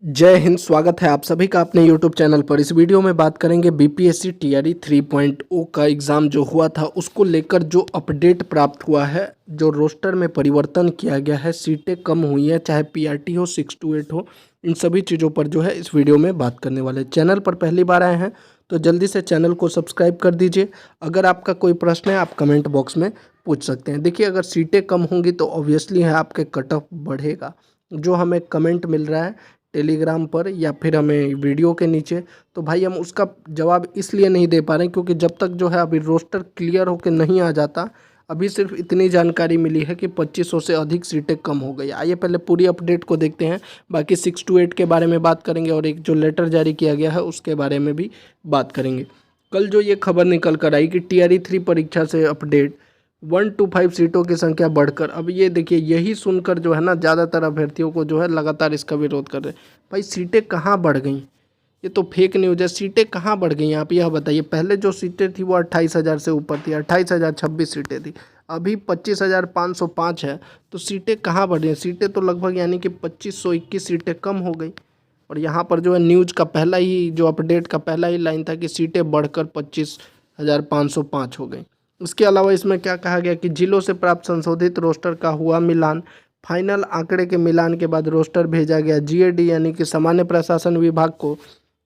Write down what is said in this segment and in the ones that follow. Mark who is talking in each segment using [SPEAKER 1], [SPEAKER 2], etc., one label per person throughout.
[SPEAKER 1] जय हिंद। स्वागत है आप सभी का अपने YouTube चैनल पर। इस वीडियो में बात करेंगे बीपीएससी टीआरई 3.0 का एग्ज़ाम जो हुआ था उसको लेकर जो अपडेट प्राप्त हुआ है, जो रोस्टर में परिवर्तन किया गया है, सीटें कम हुई हैं, चाहे पीआरटी हो 6 to 8 हो, इन सभी चीज़ों पर जो है इस वीडियो में बात करने वाले। चैनल पर पहली बार आए हैं तो जल्दी से चैनल को सब्सक्राइब कर दीजिए। अगर आपका कोई प्रश्न है आप कमेंट बॉक्स में पूछ सकते हैं। देखिए, अगर सीटें कम होंगी तो ऑब्वियसली है आपके कट ऑफ बढ़ेगा। जो हमें कमेंट मिल रहा है टेलीग्राम पर या फिर हमें वीडियो के नीचे, तो भाई हम उसका जवाब इसलिए नहीं दे पा रहे हैं क्योंकि जब तक जो है अभी रोस्टर क्लियर होकर नहीं आ जाता, अभी सिर्फ इतनी जानकारी मिली है कि 2500 से अधिक सीटें कम हो गई। आइए पहले पूरी अपडेट को देखते हैं, बाकी 6 to 8 के बारे में बात करेंगे और एक जो लेटर जारी किया गया है उसके बारे में भी बात करेंगे। कल जो ये खबर निकल कर आई कि टीआरई 3 परीक्षा से अपडेट 1 to 5 सीटों की संख्या बढ़कर, अब ये देखिए, यही सुनकर जो है ना ज़्यादातर अभ्यर्थियों को जो है लगातार इसका विरोध कर रहे हैं। भाई सीटें कहाँ बढ़ गई? ये तो फेक न्यूज़ है। सीटें कहाँ बढ़ गई आप यह बताइए। पहले जो सीटें थी वो 28,000 से ऊपर थी, 28,026 सीटें थी। अभी 25,505 है, तो सीटें कहाँ बढ़ रही हैं? सीटें तो लगभग यानी कि 2521 सीटें कम हो गई। और यहाँ पर जो है न्यूज़ का पहला ही जो अपडेट का पहला ही लाइन था कि सीटें बढ़कर 25,505 हो गई। इसके अलावा इसमें क्या कहा गया कि जिलों से प्राप्त संशोधित रोस्टर का हुआ मिलान। फाइनल आंकड़े के मिलान के बाद रोस्टर भेजा गया जीएडी यानी कि सामान्य प्रशासन विभाग को।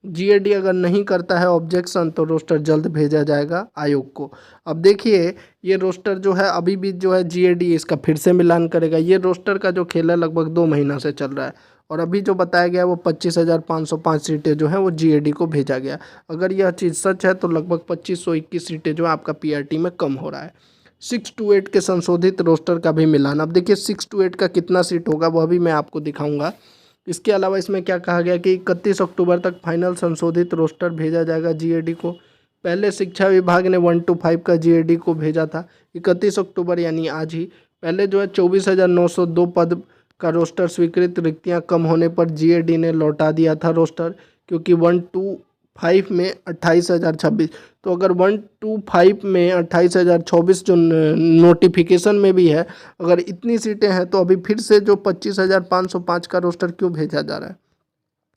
[SPEAKER 1] जीएडी अगर नहीं करता है ऑब्जेक्शन तो रोस्टर जल्द भेजा जाएगा आयोग को। अब देखिए, ये रोस्टर जो है अभी भी जो है जीएडी इसका फिर से मिलान करेगा। ये रोस्टर का जो खेल है लगभग 2 महीना से चल रहा है और अभी जो बताया गया वो 25,505 सीटें जो हैं वो जीएडी को भेजा गया। अगर यह चीज़ सच है तो लगभग 2521 सीटें जो है आपका पीआरटी में कम हो रहा है। 6 to 8 के संशोधित रोस्टर का भी मिलान। अब देखिए 6 to 8 का कितना सीट होगा वह भी मैं आपको दिखाऊंगा। इसके अलावा इसमें क्या कहा गया कि 31 अक्टूबर तक फाइनल संशोधित रोस्टर भेजा जाएगा जीएडी को। पहले शिक्षा विभाग ने 1 to 5 का जीएडी को भेजा था 31 अक्टूबर यानी आज ही। पहले जो है 24,902 पद का रोस्टर स्वीकृत, रिक्तियां कम होने पर जीएडी ने लौटा दिया था रोस्टर, क्योंकि 1 to 5 में 28,026। तो अगर 1 to 5 में 28,024 जो नोटिफिकेशन में भी है, अगर इतनी सीटें हैं तो अभी फिर से जो 25,505 का रोस्टर क्यों भेजा जा रहा है?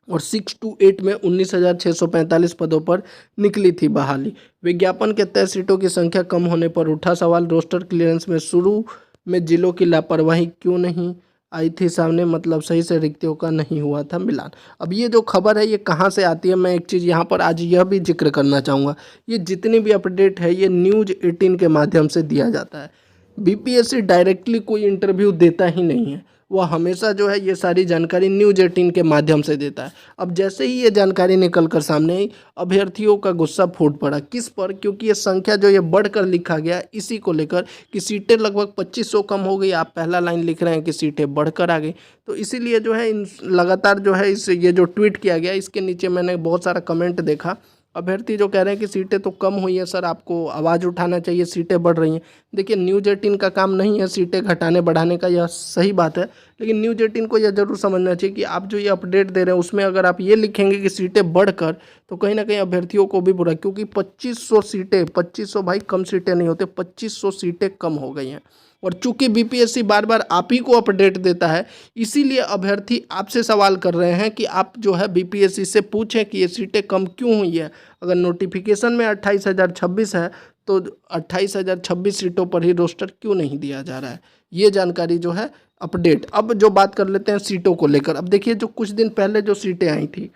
[SPEAKER 1] और 6 to 8 में 19,645 पदों पर निकली थी बहाली। विज्ञापन के तय सीटों की संख्या कम होने पर उठा सवाल, रोस्टर क्लियरेंस में शुरू में जिलों की लापरवाही क्यों नहीं आई थी सामने, मतलब सही से रिक्तियों का नहीं हुआ था मिलान। अब ये जो खबर है ये कहाँ से आती है, मैं एक चीज़ यहाँ पर आज यह भी जिक्र करना चाहूँगा। ये जितनी भी अपडेट है ये न्यूज़ 18 के माध्यम से दिया जाता है। बीपीएससी डायरेक्टली कोई इंटरव्यू देता ही नहीं है, वह हमेशा जो है ये सारी जानकारी न्यूज़ 18 के माध्यम से देता है। अब जैसे ही ये जानकारी निकल कर सामने आई, अभ्यर्थियों का गुस्सा फूट पड़ा। किस पर? क्योंकि ये संख्या जो ये बढ़कर लिखा गया इसी को लेकर कि सीटें लगभग 2500 कम हो गई। आप पहला लाइन लिख रहे हैं कि सीटें बढ़कर आ गई, तो इसीलिए जो है इन लगातार जो है इस ये जो ट्वीट किया गया इसके नीचे मैंने बहुत सारा कमेंट देखा। अभ्यर्थी जो कह रहे हैं कि सीटें तो कम हुई हैं सर, आपको आवाज़ उठाना चाहिए, सीटें बढ़ रही हैं। देखिए, न्यूज़ 18 का काम नहीं है सीटें घटाने बढ़ाने का, यह सही बात है, लेकिन न्यूज़ 18 को यह जरूर समझना चाहिए कि आप जो ये अपडेट दे रहे हैं उसमें अगर आप ये लिखेंगे कि सीटें बढ़कर, तो कहीं ना कहीं अभ्यर्थियों को भी बुरा, क्योंकि 2500 सीटें, 2500 भाई कम सीटें नहीं होते, 2500 सीटें कम हो गई हैं। और चूंकि बीपीएससी बार बार आप ही को अपडेट देता है, इसीलिए अभ्यर्थी आपसे सवाल कर रहे हैं कि आप जो है बीपीएससी से पूछें कि ये सीटें कम क्यों हुई है। अगर नोटिफिकेशन में 28,026 है तो 28,026 सीटों पर ही रोस्टर क्यों नहीं दिया जा रहा है, ये जानकारी जो है अपडेट। अब जो बात कर लेते हैं सीटों को लेकर। अब देखिए, जो कुछ दिन पहले जो सीटें आई थी,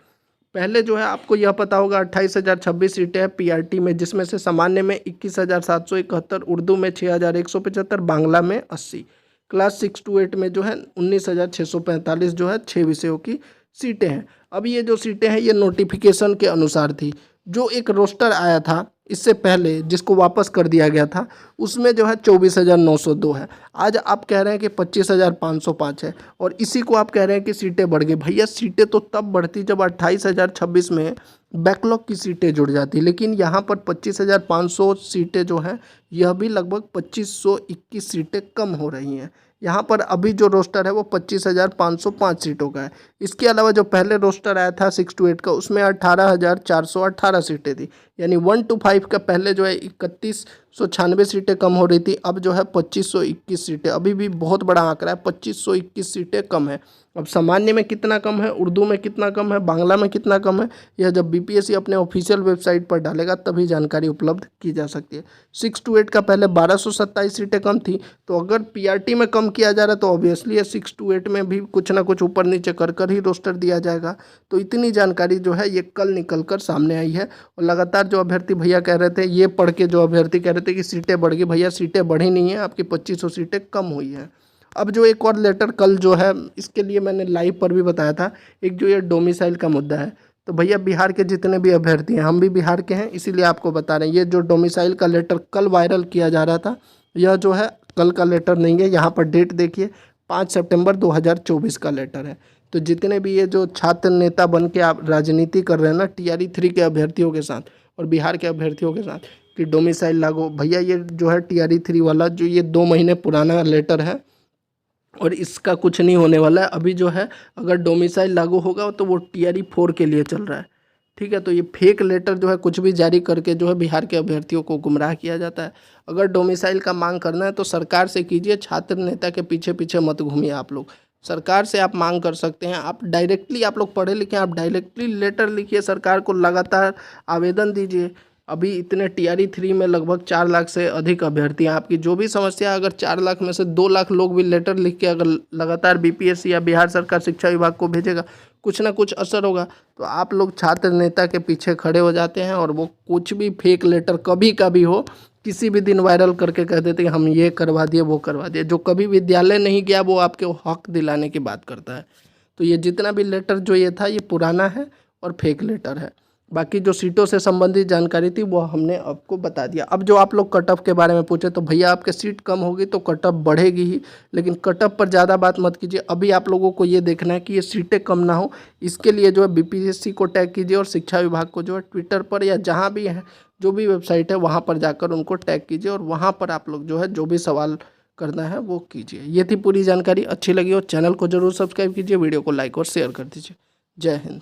[SPEAKER 1] पहले जो है आपको यह पता होगा 28,026 सीटें हैं पीआरटी में, जिसमें से सामान्य में 21,771, उर्दू में 6,175, बांग्ला में 80। क्लास 6 to 8 में जो है 19,645 जो है 6 विषयों की सीटें हैं। अब ये जो सीटें हैं ये नोटिफिकेशन के अनुसार थी। जो एक रोस्टर आया था इससे पहले जिसको वापस कर दिया गया था, उसमें जो है 24,902 है। आज आप कह रहे हैं कि 25,505 है और इसी को आप कह रहे हैं कि सीटें बढ़ गई। भैया, सीटें तो तब बढ़ती जब 28,026 में बैकलॉग की सीटें जुड़ जाती, लेकिन यहाँ पर 25,500 सीटें जो हैं यह भी लगभग 2521 सीटें कम हो रही हैं। यहाँ पर अभी जो रोस्टर है वो 25,505 सीटों का है। इसके अलावा जो पहले रोस्टर आया था 6 to 8 का, उसमें 18,418 सीटें थी, यानी 1 to 5 का पहले जो है 3196 सीटें कम हो रही थी, अब जो है 2521 सीटें। अभी भी बहुत बड़ा आंकड़ा है, 2521 सीटें कम है। अब सामान्य में कितना कम है, उर्दू में कितना कम है, बांग्ला में कितना कम है, यह जब बीपीएससी अपने ऑफिशियल वेबसाइट पर डालेगा तभी जानकारी उपलब्ध की जा सकती है। 6 to 8 का पहले 1227 सीटें कम थी, तो अगर पीआरटी में कम किया जा रहा है तो ऑब्वियसली ये 6 to 8 में भी कुछ ना कुछ ऊपर नीचे कर ही रोस्टर दिया जाएगा। तो इतनी जानकारी जो है ये कल निकल कर सामने आई है। और लगातार जो अभ्यर्थी भैया कह रहे थे, ये पढ़ के जो अभ्यर्थी कह रहे थे कि सीटें बढ़ गई, भैया सीटें बढ़ी नहीं है, आपकी 2500 सीटें कम हुई है। अब जो एक और लेटर कल जो है, इसके लिए मैंने लाइव पर भी बताया था, एक जो ये डोमिसाइल का मुद्दा है, तो भैया बिहार के जितने भी अभ्यर्थी हैं, हम भी बिहार के हैं, इसीलिए आपको बता रहे हैं, ये जो डोमिसाइल का लेटर कल वायरल किया जा रहा था, यह जो है कल का लेटर नहीं है। यहाँ पर डेट देखिए, 5 सितंबर 2024 का लेटर है। तो जितने भी ये जो छात्र नेता बन के आप राजनीति कर रहे हैं ना TRE 3 के अभ्यर्थियों के साथ और बिहार के अभ्यर्थियों के साथ कि डोमिसाइल लागू, भैया ये जो है TRE 3 वाला जो ये 2 महीने पुराना लेटर है और इसका कुछ नहीं होने वाला है। अभी जो है अगर डोमिसाइल लागू होगा तो वो TRE 4 के लिए चल रहा है, ठीक है। तो ये फेक लेटर जो है कुछ भी जारी करके जो है बिहार के अभ्यर्थियों को गुमराह किया जाता है। अगर डोमिसाइल का मांग करना है तो सरकार से कीजिए, छात्र नेता के पीछे पीछे मत घूमिए। आप लोग सरकार से आप मांग कर सकते हैं, आप डायरेक्टली, आप लोग पढ़े लिखे, आप डायरेक्टली लेटर लिखिए, सरकार को लगातार आवेदन दीजिए। अभी इतने TRE 3 में लगभग 4 लाख से अधिक अभ्यर्थी हैं। आपकी जो भी समस्या, अगर 4 लाख में से 2 लाख लोग भी लेटर लिख के अगर लगातार बीपीएससी या बिहार सरकार शिक्षा विभाग को भेजेगा, कुछ ना कुछ असर होगा। तो आप लोग छात्र नेता के पीछे खड़े हो जाते हैं और वो कुछ भी फेक लेटर कभी का भी हो, किसी भी दिन वायरल करके कह देते हैं हम ये करवा दिए, वो करवा दिए। जो कभी विद्यालय नहीं गया वो आपके हक दिलाने की बात करता है। तो ये जितना भी लेटर जो ये था, ये पुराना है और फेक लेटर है। बाकी जो सीटों से संबंधित जानकारी थी वो हमने आपको बता दिया। अब जो आप लोग कट ऑफ के बारे में पूछे, तो भैया आपके सीट कम होगी तो कट ऑफ बढ़ेगी ही, लेकिन कट ऑफ पर ज़्यादा बात मत कीजिए। अभी आप लोगों को ये देखना है कि ये सीटें कम ना हो, इसके लिए जो है बीपीएससी को टैग कीजिए और शिक्षा विभाग को जो है ट्विटर पर या जहाँ भी है, जो भी वेबसाइट है वहाँ पर जाकर उनको टैग कीजिए और वहाँ पर आप लोग जो है जो भी सवाल करना है वो कीजिए। ये थी पूरी जानकारी। अच्छी लगी हो चैनल को जरूर सब्सक्राइब कीजिए, वीडियो को लाइक और शेयर कर दीजिए। जय हिंद।